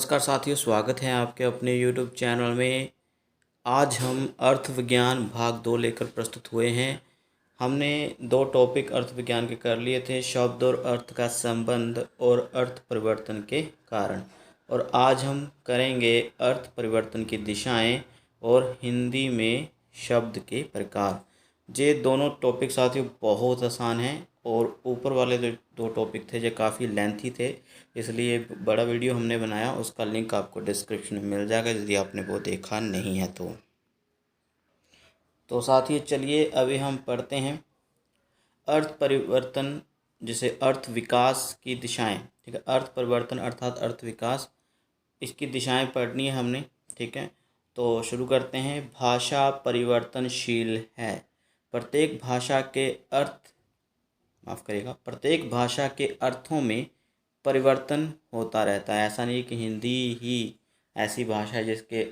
नमस्कार साथियों, स्वागत है आपके अपने YouTube चैनल में। आज हम अर्थ विज्ञान भाग 2 लेकर प्रस्तुत हुए हैं। हमने 2 टॉपिक अर्थ विज्ञान के कर लिए थे, शब्द और अर्थ का संबंध और अर्थ परिवर्तन के कारण। और आज हम करेंगे अर्थ परिवर्तन की दिशाएं और हिंदी में शब्द के प्रकार। ये दोनों टॉपिक साथियों बहुत आसान हैं और ऊपर वाले जो 2 टॉपिक थे जो काफ़ी लेंथी थे, इसलिए बड़ा वीडियो हमने बनाया। उसका लिंक आपको डिस्क्रिप्शन में मिल जाएगा यदि आपने वो देखा नहीं है तो साथियों चलिए अभी हम पढ़ते हैं अर्थ परिवर्तन, जिसे अर्थ विकास की दिशाएं। ठीक है, अर्थ परिवर्तन अर्थात अर्थ विकास, इसकी दिशाएं पढ़नी है हमने। ठीक है, तो शुरू करते हैं। भाषा परिवर्तनशील है। प्रत्येक भाषा के अर्थ प्रत्येक भाषा के अर्थों में परिवर्तन होता रहता है। ऐसा नहीं कि हिंदी ही ऐसी भाषा है जिसके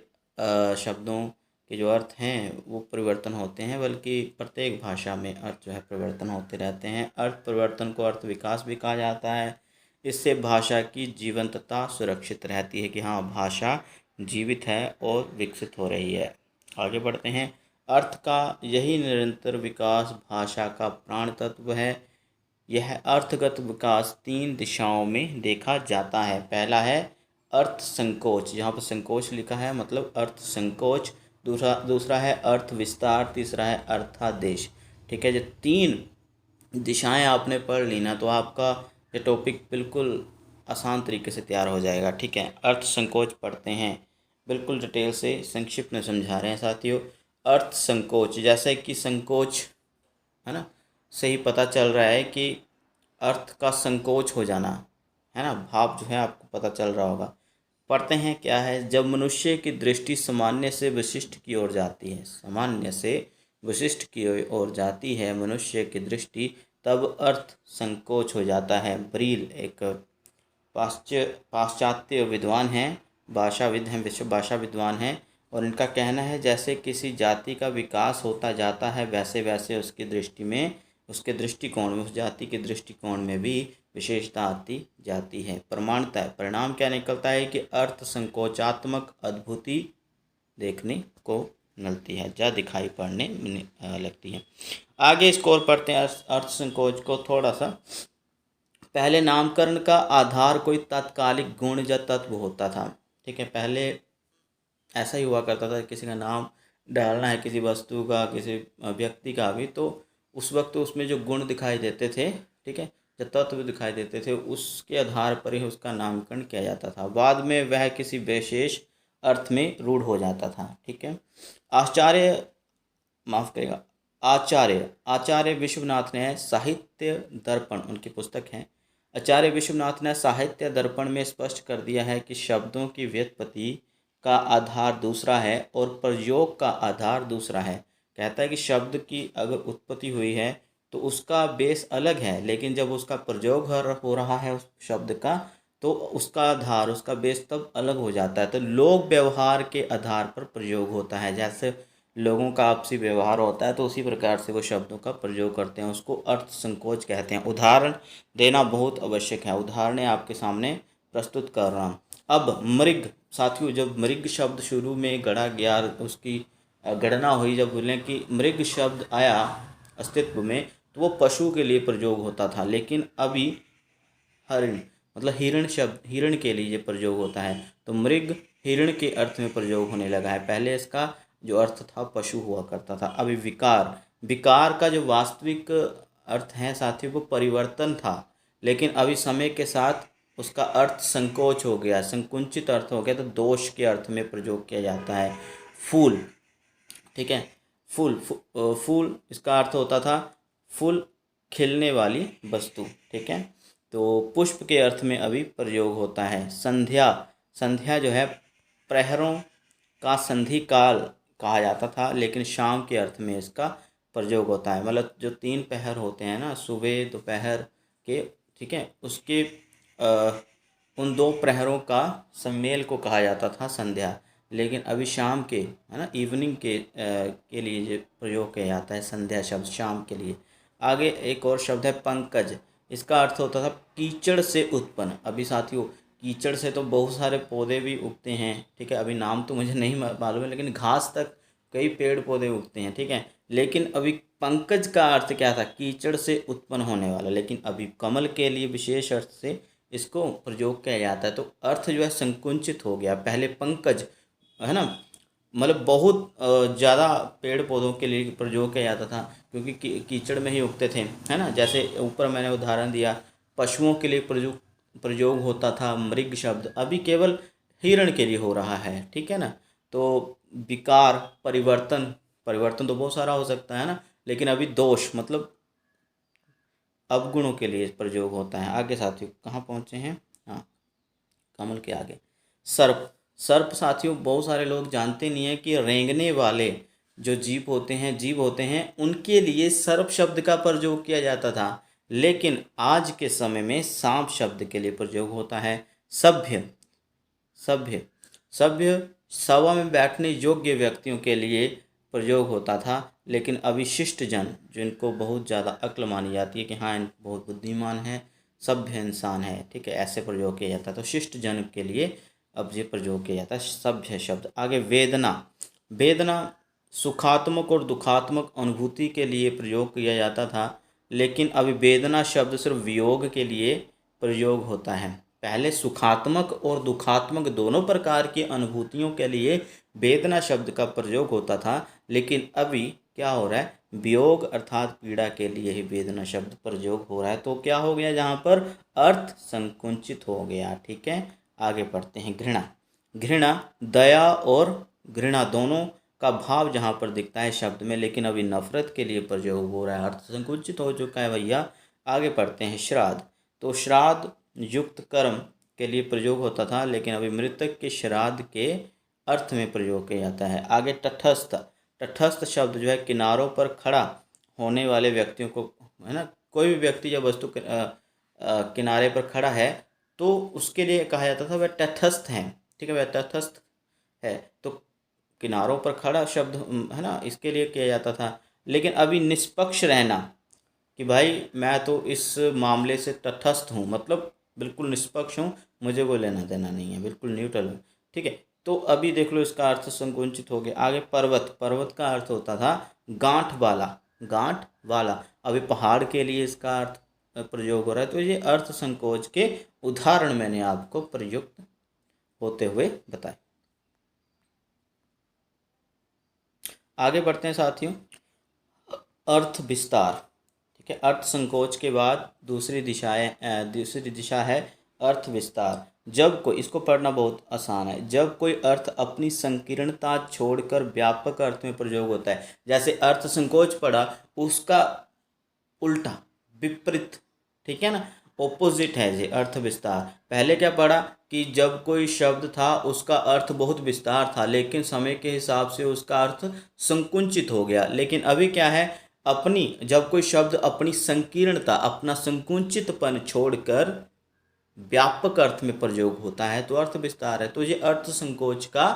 शब्दों के जो अर्थ हैं वो परिवर्तन होते हैं, बल्कि प्रत्येक भाषा में अर्थ जो है परिवर्तन होते रहते हैं। अर्थ परिवर्तन को अर्थ विकास भी कहा जाता है। इससे भाषा की जीवंतता सुरक्षित रहती है कि हाँ, भाषा जीवित है और विकसित हो रही है। आगे बढ़ते हैं। अर्थ का यही निरंतर विकास भाषा का प्राण तत्व है। यह अर्थगत विकास 3 दिशाओं में देखा जाता है। पहला है अर्थ संकोच, यहाँ पर संकोच लिखा है मतलब अर्थ संकोच। दूसरा है अर्थ विस्तार। तीसरा है अर्थादेश। ठीक है, जो 3 दिशाएं आपने पढ़ ली ना, तो आपका ये टॉपिक बिल्कुल आसान तरीके से तैयार हो जाएगा। ठीक है, अर्थ संकोच पढ़ते हैं, बिल्कुल डिटेल से संक्षिप्त में समझा रहे हैं साथियों। अर्थ संकोच, जैसे कि संकोच है ना, से ही पता चल रहा है कि अर्थ का संकोच हो जाना है ना, भाव जो है आपको पता चल रहा होगा। पढ़ते हैं क्या है। जब मनुष्य की दृष्टि सामान्य से विशिष्ट की ओर जाती है, सामान्य से विशिष्ट की ओर जाती है मनुष्य की दृष्टि, तब अर्थ संकोच हो जाता है। ब्रील एक पाश्चात्य विद्वान हैं, भाषाविद हैं, विश्व भाषा विद्वान हैं, और इनका कहना है जैसे किसी जाति का विकास होता जाता है वैसे वैसे उसकी दृष्टि में, उसके दृष्टिकोण में, उस जाति के दृष्टिकोण में भी विशेषता आती जाती है। प्रमाणता है, परिणाम क्या निकलता है कि अर्थ संकोचात्मक अद्भुति देखने को मिलती है, जा दिखाई पड़ने लगती है। आगे इसको और पढ़ते हैं अर्थ संकोच को थोड़ा सा। पहले नामकरण का आधार कोई तात्कालिक गुण या तत्व होता था। ठीक है, पहले ऐसा ही हुआ करता था, किसी का नाम डालना है, किसी वस्तु का, किसी व्यक्ति का भी, तो उस वक्त उसमें जो गुण दिखाई देते थे, ठीक है, जो तत्व दिखाई देते थे, उसके आधार पर ही उसका नामकरण किया जाता था। बाद में वह किसी विशेष अर्थ में रूढ़ हो जाता था। ठीक है, आचार्य माफ करेगा आचार्य आचार्य विश्वनाथ ने साहित्य दर्पण, उनकी पुस्तक है, आचार्य विश्वनाथ ने साहित्य दर्पण में स्पष्ट कर दिया है कि शब्दों की व्युत्पत्ति का आधार दूसरा है और प्रयोग का आधार दूसरा है। कहता है कि शब्द की अगर उत्पत्ति हुई है तो उसका बेस अलग है, लेकिन जब उसका प्रयोग हो रहा है उस शब्द का, तो उसका आधार, उसका बेस तब अलग हो जाता है। तो लोक व्यवहार के आधार पर प्रयोग होता है। जैसे लोगों का आपसी व्यवहार होता है तो उसी प्रकार से वो शब्दों का प्रयोग करते हैं, उसको अर्थ संकोच कहते हैं। उदाहरण देना बहुत आवश्यक है, उदाहरण आपके सामने प्रस्तुत कर रहा हूँ। अब मृग साथियों, जब मृग शब्द शुरू में गढ़ा गया, उसकी गणना हुई, जब बोले कि मृग शब्द आया अस्तित्व में, तो वो पशु के लिए प्रयोग होता था। लेकिन अभी हरिण मतलब हिरण शब्द, हिरण के लिए ये प्रयोग होता है, तो मृग हिरण के अर्थ में प्रयोग होने लगा है। पहले इसका जो अर्थ था पशु हुआ करता था। अभी विकार, विकार का जो वास्तविक अर्थ है साथियों वो परिवर्तन था, लेकिन अभी समय के साथ उसका अर्थ संकोच हो गया, संकुचित अर्थ हो गया, तो दोष के अर्थ में प्रयोग किया जाता है। फूल, ठीक है, फूल इसका अर्थ होता था फूल खिलने वाली वस्तु। ठीक है, तो पुष्प के अर्थ में अभी प्रयोग होता है। संध्या, संध्या जो है प्रहरों का संधि काल कहा जाता था, लेकिन शाम के अर्थ में इसका प्रयोग होता है। मतलब जो 3 पहर होते हैं ना, सुबह दोपहर के, ठीक है, उसके उन 2 प्रहरों का सम्मेल को कहा जाता था संध्या, लेकिन अभी शाम के, है ना, इवनिंग के लिए ये प्रयोग किया जाता है संध्या शब्द, शाम के लिए। आगे एक और शब्द है पंकज, इसका अर्थ होता था कीचड़ से उत्पन्न। अभी साथियों कीचड़ से तो बहुत सारे पौधे भी उगते हैं, ठीक है, अभी नाम तो मुझे नहीं मालूम है, लेकिन घास तक कई पेड़ पौधे उगते हैं, ठीक है। लेकिन अभी पंकज का अर्थ क्या था, कीचड़ से उत्पन्न होने वाला, लेकिन अभी कमल के लिए विशेष अर्थ से इसको प्रयोग किया जाता है, तो अर्थ जो है संकुचित हो गया। पहले पंकज है ना, मतलब बहुत ज़्यादा पेड़ पौधों के लिए प्रयोग किया जाता था, क्योंकि कीचड़ में ही उगते थे, है ना। जैसे ऊपर मैंने उदाहरण दिया, पशुओं के लिए प्रयोग होता था मृग शब्द, अभी केवल हिरण के लिए हो रहा है, ठीक है ना। तो विकार, परिवर्तन, परिवर्तन तो बहुत सारा हो सकता है ना, लेकिन अभी दोष मतलब अवगुणों के लिए प्रयोग होता है। आगे साथियों कहाँ पहुँचे हैं, हाँ, कमल के आगे सर्प। सर्प साथियों बहुत सारे लोग जानते नहीं है कि रेंगने वाले जो जीव होते हैं उनके लिए सर्प शब्द का प्रयोग किया जाता था, लेकिन आज के समय में सांप शब्द के लिए प्रयोग होता है। सभ्य, सभ्य, सभ्य सभा में बैठने योग्य व्यक्तियों के लिए प्रयोग होता था, लेकिन अभी शिष्ट जन, जिनको बहुत ज़्यादा अक्ल मानी जाती है कि हाँ बहुत बुद्धिमान है, सभ्य इंसान है, ठीक है, ऐसे प्रयोग किया जाता है। तो शिष्ट जन के लिए अब ये प्रयोग किया जाता है सभ्य शब्द। आगे वेदना। वेदना सुखात्मक और दुखात्मक अनुभूति के लिए प्रयोग किया जाता था, लेकिन अभी वेदना शब्द सिर्फ वियोग के लिए प्रयोग होता है। पहले सुखात्मक और दुखात्मक दोनों प्रकार की अनुभूतियों के लिए वेदना शब्द का प्रयोग होता था, लेकिन अभी क्या हो रहा है, वियोग अर्थात पीड़ा के लिए ही वेदना शब्द प्रयोग हो रहा है। तो क्या हो गया, जहाँ पर अर्थ संकुचित हो गया, ठीक है। आगे पढ़ते हैं घृणा। घृणा दया और घृणा दोनों का भाव जहाँ पर दिखता है शब्द में, लेकिन अभी नफरत के लिए प्रयोग हो रहा है, अर्थ संकुचित हो चुका है भैया। आगे पढ़ते हैं श्राद्ध। तो श्राद्ध युक्त कर्म के लिए प्रयोग होता था, लेकिन अभी मृतक के श्राद्ध के अर्थ में प्रयोग किया जाता है। आगे तटस्थ। तटस्थ शब्द जो है किनारों पर खड़ा होने वाले व्यक्तियों को, है ना, कोई भी व्यक्ति या वस्तु किनारे पर खड़ा है तो उसके लिए कहा जाता था वह तटस्थ है, ठीक है, वह तटस्थ है। तो किनारों पर खड़ा शब्द है ना, इसके लिए किया जाता था। लेकिन अभी निष्पक्ष रहना, कि भाई मैं तो इस मामले से तटस्थ हूँ, मतलब बिल्कुल निष्पक्ष हूँ, मुझे कोई लेना देना नहीं है, बिल्कुल न्यूट्रल हूँ, ठीक है। तो अभी देख लो इसका अर्थ संकुचित हो गया। आगे पर्वत। पर्वत का अर्थ होता था गांठ वाला, गांठ वाला, अभी पहाड़ के लिए इसका अर्थ प्रयोग हो रहा है। तो ये अर्थ संकोच के उदाहरण मैंने आपको प्रयुक्त होते हुए बताए। आगे बढ़ते हैं साथियों, अर्थ विस्तार, ठीक है। अर्थ संकोच के बाद दूसरी दिशा है अर्थ विस्तार। जब कोई, इसको पढ़ना बहुत आसान है, जब कोई अर्थ अपनी संकीर्णता छोड़कर व्यापक अर्थ में प्रयोग होता है। जैसे अर्थ संकोच पढ़ा, उसका उल्टा, विपरीत, ठीक है ना, ओपोजिट है ये अर्थ विस्तार। पहले क्या पढ़ा कि जब कोई शब्द था उसका अर्थ बहुत विस्तार था, लेकिन समय के हिसाब से उसका अर्थ संकुचित हो गया। लेकिन अभी क्या है, अपनी, जब कोई शब्द अपनी संकीर्णता, अपना संकुचितपन छोड़कर व्यापक अर्थ में प्रयोग होता है तो अर्थ विस्तार है। तो ये अर्थ संकोच का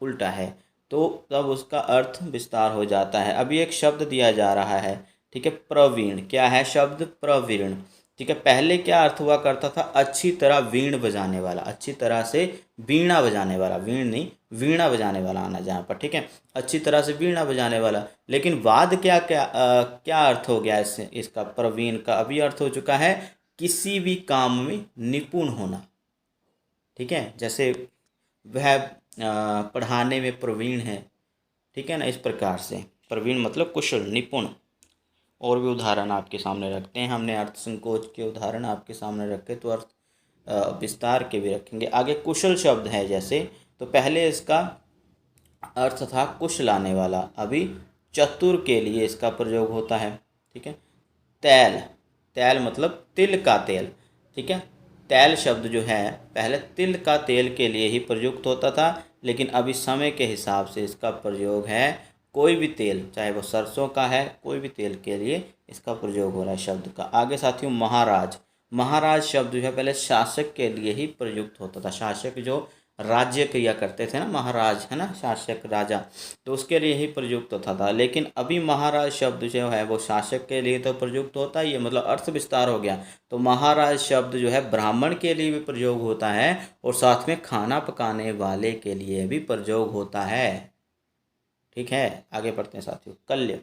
उल्टा है, तो तब उसका अर्थ विस्तार हो जाता है। अभी एक शब्द दिया जा रहा है, ठीक है, प्रवीण। क्या है शब्द, प्रवीण, ठीक है। पहले क्या अर्थ हुआ करता था, अच्छी तरह वीण बजाने वाला, अच्छी तरह से वीणा बजाने वाला, वीण नहीं वीणा बजाने वाला आना जहाँ पर, ठीक है, अच्छी तरह से वीणा बजाने वाला। लेकिन बाद क्या क्या क्या अर्थ हो गया इससे, इसका प्रवीण का अभी अर्थ हो चुका है किसी भी काम में निपुण होना, ठीक है। जैसे वह पढ़ाने में प्रवीण है, ठीक है ना, इस प्रकार से प्रवीण मतलब कुशल, निपुण। और भी उदाहरण आपके सामने रखते हैं, हमने अर्थ संकोच के उदाहरण आपके सामने रखे, तो अर्थ विस्तार के भी रखेंगे। आगे कुशल शब्द है जैसे, तो पहले इसका अर्थ था कुश लाने वाला, अभी चतुर के लिए इसका प्रयोग होता है, ठीक है। तैल। तैल मतलब तिल का तेल, ठीक है। तैल शब्द जो है पहले तिल का तेल के लिए ही प्रयुक्त होता था, लेकिन अभी समय के हिसाब से इसका प्रयोग है कोई भी तेल, चाहे वो सरसों का है, कोई भी तेल के लिए इसका प्रयोग हो रहा है शब्द का। आगे साथियों महाराज। महाराज शब्द जो है पहले शासक के लिए ही प्रयुक्त होता था, शासक जो राज्य किया करते थे ना, महाराज है ना, शासक राजा, तो उसके लिए ही प्रयुक्त होता था। लेकिन अभी महाराज शब्द जो है वो शासक के लिए तो प्रयुक्त होता ही है, मतलब अर्थ विस्तार हो गया। तो महाराज शब्द जो है ब्राह्मण के लिए भी प्रयोग होता है और साथ में खाना पकाने वाले के लिए भी प्रयोग होता है। ठीक है, आगे पढ़ते हैं साथियों। कल्य,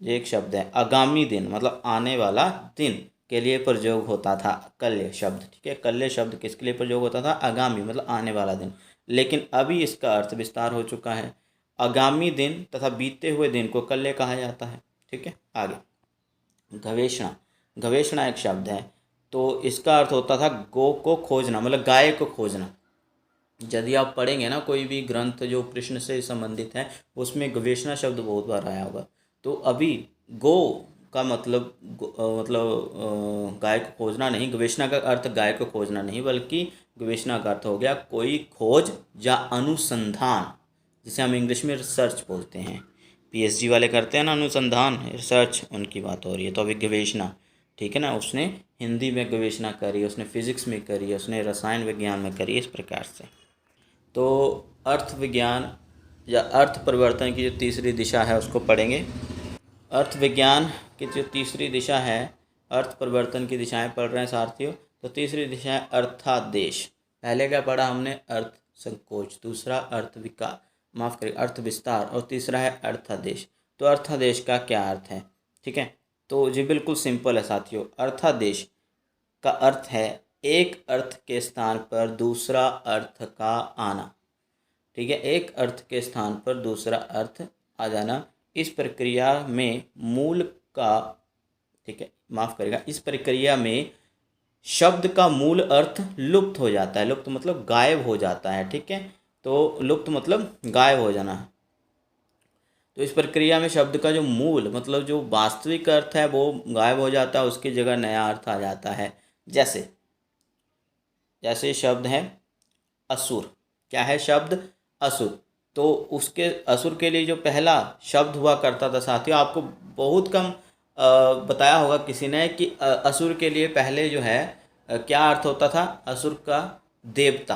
ये एक शब्द है। आगामी दिन मतलब आने वाला दिन के लिए प्रयोग होता था कल्य शब्द। ठीक है, कल्य शब्द किसके लिए प्रयोग होता था? आगामी मतलब आने वाला दिन। लेकिन अभी इसका अर्थ विस्तार हो चुका है। आगामी दिन तथा बीते हुए दिन को कल्य कहा जाता है। ठीक है, आगे गवेषणा। गवेषणा एक शब्द है, तो इसका अर्थ होता था गो को खोजना, मतलब गाय को खोजना। यदि आप पढ़ेंगे ना कोई भी ग्रंथ जो कृष्ण से संबंधित है, उसमें गवेषणा शब्द बहुत बार आया होगा। तो अभी गो का मतलब गाय को खोजना नहीं, गवेषणा का अर्थ गाय को खोजना नहीं, बल्कि गवेषणा का अर्थ हो गया कोई खोज या अनुसंधान, जिसे हम इंग्लिश में रिसर्च बोलते हैं। पीएचडी वाले करते हैं ना अनुसंधान, रिसर्च, उनकी बात हो रही है। तो अभी गवेषणा, ठीक है ना, उसने हिंदी में गवेषणा करी, उसने फिजिक्स में करी, उसने रसायन विज्ञान में करी, इस प्रकार से। तो अर्थ विज्ञान या अर्थ परिवर्तन की जो तीसरी दिशा है उसको पढ़ेंगे। अर्थ विज्ञान की जो तीसरी दिशा है, अर्थ परिवर्तन की दिशाएं पढ़ रहे हैं साथियों। तो तीसरी दिशा है अर्थादेश। पहले क्या पढ़ा हमने? अर्थ संकोच, दूसरा अर्थ विकास, माफ करिए अर्थ विस्तार, और तीसरा है अर्थादेश। तो अर्थादेश का क्या अर्थ है? ठीक है, तो जी बिल्कुल सिंपल है साथियों। अर्थादेश का अर्थ है एक अर्थ के स्थान पर दूसरा अर्थ का आना। ठीक है, एक अर्थ के स्थान पर दूसरा अर्थ आ जाना। इस प्रक्रिया में मूल का, ठीक है माफ करेगा, इस प्रक्रिया में शब्द का मूल अर्थ लुप्त हो जाता है। लुप्त मतलब गायब हो जाता है। ठीक है, तो लुप्त मतलब गायब हो जाना। तो इस प्रक्रिया में शब्द का जो मूल मतलब जो वास्तविक अर्थ है वो गायब हो जाता है, उसकी जगह नया अर्थ आ जाता है। जैसे जैसे शब्द है असुर। क्या है शब्द? असुर। तो उसके असुर के लिए जो पहला शब्द हुआ करता था साथियों, आपको बहुत कम बताया होगा किसी ने कि असुर के लिए पहले जो है क्या अर्थ होता था? असुर का देवता।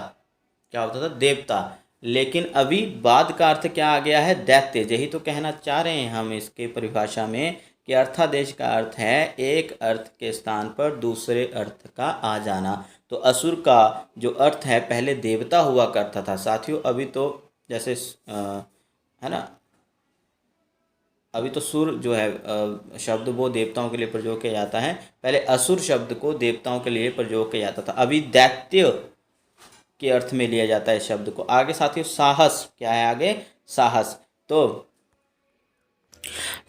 क्या होता था? देवता। लेकिन अभी बाद का अर्थ क्या आ गया है? दैत्य। यही तो कहना चाह रहे हैं हम इसके परिभाषा में कि अर्थादेश का अर्थ है एक अर्थ के स्थान पर दूसरे अर्थ का आ जाना। तो असुर का जो अर्थ है पहले देवता हुआ करता था साथियों। अभी तो जैसे है ना, अभी तो सुर जो है शब्द वो देवताओं के लिए प्रयोग किया जाता है। पहले असुर शब्द को देवताओं के लिए प्रयोग किया जाता था, अभी दैत्य के अर्थ में लिया जाता है शब्द को। आगे साथियों साहस। क्या है आगे? साहस। तो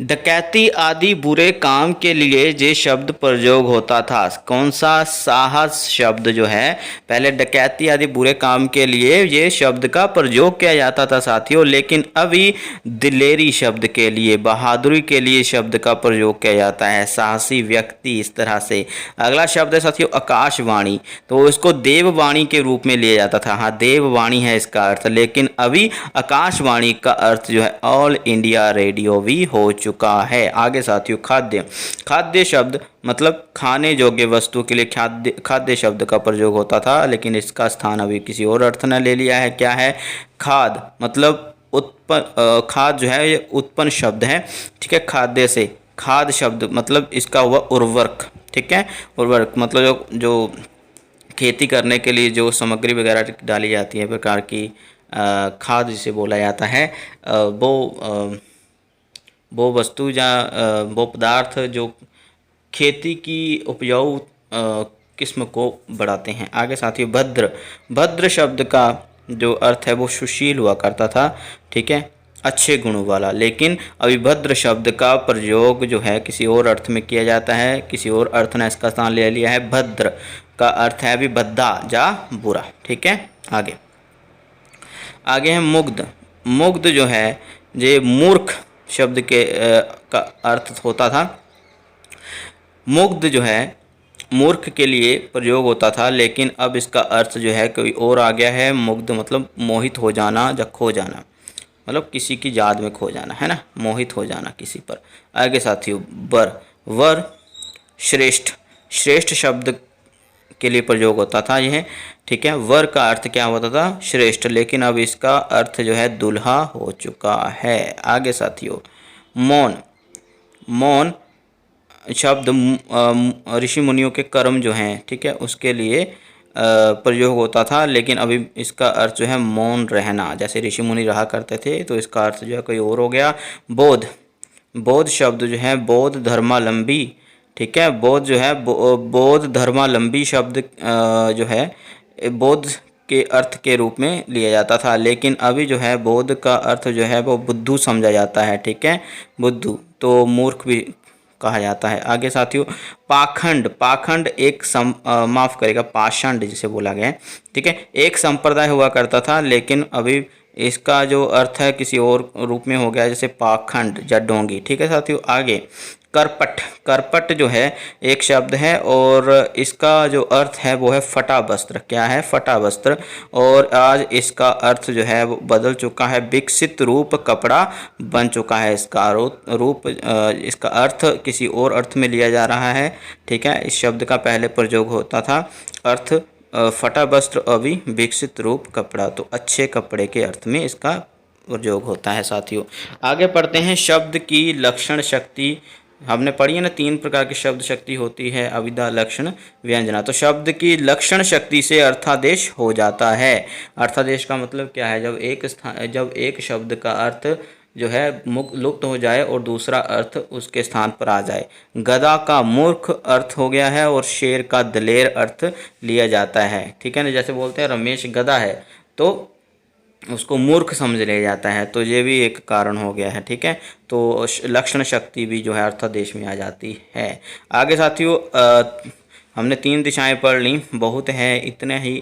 डकैती आदि बुरे काम के लिए ये शब्द प्रयोग होता था। कौन सा? साहस शब्द जो है पहले डकैती आदि बुरे काम के लिए ये शब्द का प्रयोग किया जाता था साथियों। लेकिन अभी दिलेरी शब्द के लिए, बहादुरी के लिए शब्द का प्रयोग किया जाता है, साहसी व्यक्ति, इस तरह से। अगला शब्द है साथियों आकाशवाणी। तो इसको देववाणी के रूप में लिया जाता था। हाँ, देववाणी है इसका अर्थ, लेकिन अभी आकाशवाणी का अर्थ जो है ऑल इंडिया रेडियो भी हो चुका है। आगे साथियों खाद्य। खाद्य शब्द मतलब खाने योग्य वस्तु के लिए खाद्य शब्द का प्रयोग होता था, लेकिन इसका स्थान अभी किसी और अर्थ ने ले लिया है। क्या है? खाद मतलब उत्पन्न, खाद जो है ये उत्पन्न शब्द है। ठीक है, खाद्य से खाद शब्द मतलब इसका हुआ उर्वरक। ठीक है, उर्वरक मतलब जो खेती करने के लिए जो सामग्री वगैरह डाली जाती है, प्रकार की खाद जिसे बोला जाता है, वो वस्तु या वो पदार्थ जो खेती की उपजाऊ किस्म को बढ़ाते हैं। आगे साथियों भद्र। भद्र शब्द का जो अर्थ है वो सुशील हुआ करता था। ठीक है, अच्छे गुणों वाला। लेकिन अभी भद्र शब्द का प्रयोग जो है किसी और अर्थ में किया जाता है, किसी और अर्थ ने इसका स्थान ले लिया है। भद्र का अर्थ है अभी भद्दा या बुरा। ठीक है, आगे आगे है मुग्ध। मुग्ध जो है ये मूर्ख शब्द के का अर्थ होता था। मुग्ध जो है मूर्ख के लिए प्रयोग होता था, लेकिन अब इसका अर्थ जो है कोई और आ गया है। मुग्ध मतलब मोहित हो जाना या खो जाना, मतलब किसी की याद में खो जाना, है ना, मोहित हो जाना किसी पर। आगे साथियों वर। वर श्रेष्ठ। श्रेष्ठ शब्द के लिए प्रयोग होता था यह, ठीक है। वर का अर्थ क्या होता था? श्रेष्ठ, लेकिन अब इसका अर्थ जो है दुल्हा हो चुका है। आगे साथियों, मौन। मौन शब्द ऋषि मुनियों के कर्म जो हैं, ठीक है, उसके लिए प्रयोग होता था, लेकिन अभी इसका अर्थ जो है मौन रहना, जैसे ऋषि मुनि रहा करते थे, तो इसका अर्थ जो है कोई और हो गया। बोध। बोध शब्द जो है बोध धर्मालंबी, ठीक है, बोध जो है बोध धर्मालंबी शब्द जो है बोध के अर्थ के रूप में लिया जाता था, लेकिन अभी जो है बोध का अर्थ जो है वो बुद्धू समझा जाता है, ठीक है, बुद्धू, तो मूर्ख भी कहा जाता है। आगे साथियों, पाखंड। पाखंड एक माफ करेगा, पाषंड जिसे बोला गया है, ठीक है, एक संप्रदाय हुआ करता था, लेकिन अभी इसका जो अर्थ है किसी और रूप में हो गया, जैसे पाखंड या डोंगी, ठीक है साथियों। आगे, करपट। करपट जो है एक शब्द है और इसका जो अर्थ है वो है फटा वस्त्र। क्या है? फटा वस्त्र। और आज इसका अर्थ जो है वो बदल चुका है, विकसित रूप कपड़ा बन चुका है। इसका रूप इसका अर्थ किसी और अर्थ में लिया जा रहा है, ठीक है। इस शब्द का पहले प्रयोग होता था अर्थ फटा वस्त्र, अभी विकसित रूप कपड़ा, तो अच्छे कपड़े के अर्थ में इसका प्रयोग होता है साथियों। आगे पढ़ते हैं, शब्द की लक्षण शक्ति। हमने पढ़ी है ना, 3 प्रकार की शब्द शक्ति होती है, अविधा, लक्षण, व्यंजना। तो शब्द की लक्षण शक्ति से अर्थादेश हो जाता है। अर्थादेश का मतलब क्या है? जब एक शब्द का अर्थ जो है लुप्त हो जाए और दूसरा अर्थ उसके स्थान पर आ जाए। गधा का मूर्ख अर्थ हो गया है और शेर का दलेर अर्थ लिया जाता है, ठीक है ना। जैसे बोलते हैं रमेश गधा है, तो उसको मूर्ख समझ लिया जाता है, तो ये भी एक कारण हो गया है, ठीक है। तो लक्षण शक्ति भी जो है अर्थादेश में आ जाती है। आगे साथियों, हमने 3 दिशाएं पढ़ ली, बहुत है, इतने ही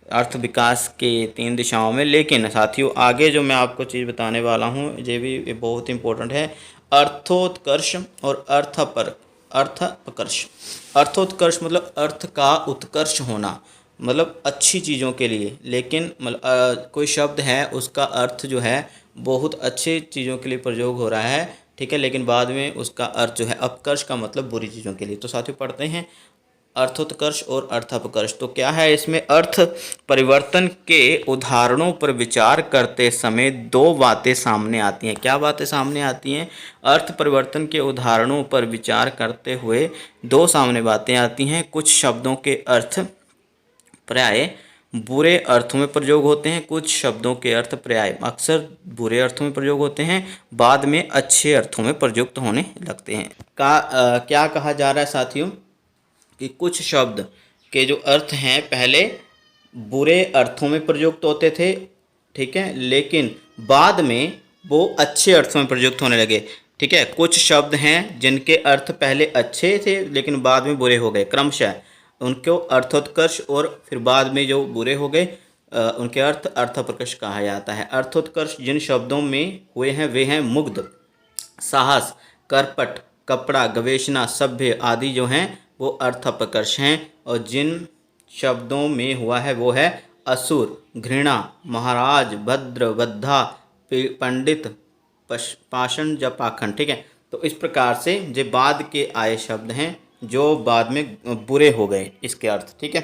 अर्थ विकास के 3 दिशाओं में। लेकिन साथियों आगे जो मैं आपको चीज़ बताने वाला हूँ ये भी बहुत इंपॉर्टेंट है, अर्थोत्कर्ष और अर्थापकर्ष। अर्थोत्कर्ष मतलब अर्थ का उत्कर्ष होना, मतलब अच्छी चीज़ों के लिए, लेकिन कोई शब्द है उसका अर्थ जो है बहुत अच्छी चीज़ों के लिए प्रयोग हो रहा है, ठीक है, लेकिन बाद में उसका अर्थ जो है अपकर्ष का मतलब बुरी चीज़ों के लिए। तो साथियों पढ़ते हैं अर्थोत्कर्ष और अर्थापकर्ष। तो क्या है इसमें? अर्थ परिवर्तन के उदाहरणों पर विचार करते समय 2 बातें सामने आती हैं। क्या बातें सामने आती हैं? अर्थ परिवर्तन के उदाहरणों पर विचार करते हुए 2 सामने बातें आती हैं। कुछ शब्दों के अर्थ प्राय बुरे अर्थों में प्रयोग होते हैं, कुछ शब्दों के अर्थ प्राय अक्सर बुरे अर्थों में प्रयोग होते हैं, बाद में अच्छे अर्थों में प्रयुक्त होने लगते हैं। क्या कहा जा रहा है साथियों कि कुछ शब्द के जो अर्थ हैं पहले बुरे अर्थों में प्रयुक्त होते थे, ठीक है, लेकिन बाद में वो अच्छे अर्थों में प्रयुक्त होने लगे, ठीक है। कुछ शब्द हैं जिनके अर्थ पहले अच्छे थे लेकिन बाद में बुरे हो गए, क्रमशः उनको अर्थोत्कर्ष और फिर बाद में जो बुरे हो गए उनके अर्थ अर्थापकर्ष कहा जाता है। अर्थोत्कर्ष जिन शब्दों में हुए हैं वे हैं मुग्ध, साहस, करपट, कपड़ा, गवेषणा, सभ्य आदि जो हैं वो अर्थापकर्ष हैं। और जिन शब्दों में हुआ है वो है असुर, घृणा, महाराज, भद्र, बद्धा, पंडित, पाषण या पाखंड, ठीक है। तो इस प्रकार से जो बाद के आए शब्द हैं जो बाद में बुरे हो गए इसके अर्थ, ठीक है।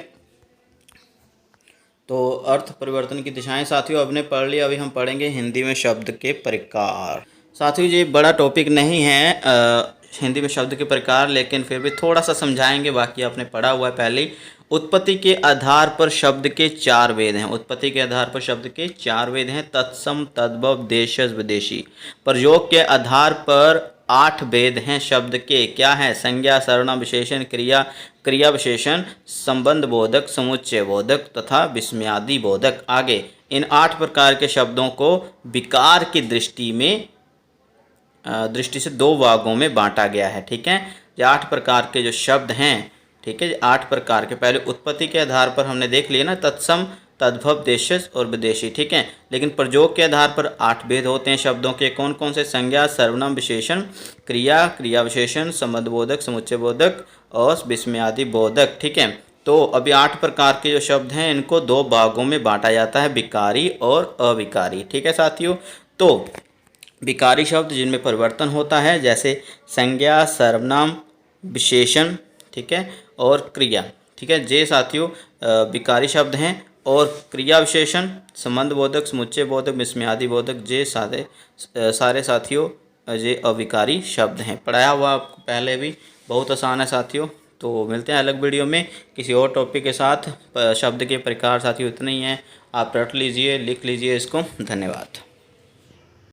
तो अर्थ परिवर्तन की दिशाएं साथियों अब ने पढ़ लिया। अभी हम पढ़ेंगे हिंदी में शब्द के प्रकार। साथियों ये बड़ा टॉपिक नहीं है हिंदी में शब्द के प्रकार, लेकिन फिर भी थोड़ा सा समझाएंगे, बाकी आपने पढ़ा हुआ है पहले ही। उत्पत्ति के आधार पर शब्द के 4 वेद हैं। उत्पत्ति के आधार पर शब्द के 4 वेद हैं, तत्सम, तद्भव, देशज, विदेशी। प्रयोग के आधार पर 8 वेद हैं शब्द के। क्या है? संज्ञा, सर्वनाम, विशेषण, क्रिया, क्रिया विशेषण, संबंध बोधक, समुच्चय बोधक तथा विस्मयादि बोधक। आगे इन 8 प्रकार के शब्दों को विकार की दृष्टि से 2 भागों में बांटा गया है, ठीक है। ये 8 प्रकार के जो शब्द हैं, ठीक है, 8 प्रकार के। पहले उत्पत्ति के आधार पर हमने देख लिया ना, तत्सम, तद्भव, देशज और विदेशी, ठीक है। लेकिन प्रयोग के आधार पर 8 भेद होते हैं शब्दों के। कौन कौन से? संज्ञा, सर्वनाम, विशेषण, क्रिया, क्रिया विशेषण, संबंध बोधक, समुच्चय बोधक और विस्मयादि बोधक, ठीक है। तो अभी 8 प्रकार के जो शब्द हैं इनको 2 भागों में बांटा जाता है, विकारी और अविकारी, ठीक है साथियों। तो विकारी शब्द जिनमें परिवर्तन होता है, जैसे संज्ञा, सर्वनाम, विशेषण, ठीक है, और क्रिया, ठीक है। जे साथियों विकारी शब्द हैं और क्रिया विशेषण, संबंध बोधक, समुच्चय बोधक, विस्मयादि बोधक, जे सारे साथियों ये अविकारी शब्द हैं। पढ़ाया हुआ आपको पहले भी, बहुत आसान है साथियों। तो मिलते हैं अलग वीडियो में किसी और टॉपिक के साथ। शब्द के प्रकार साथियों इतने ही हैं, आप रट लीजिए, लिख लीजिए इसको। धन्यवाद।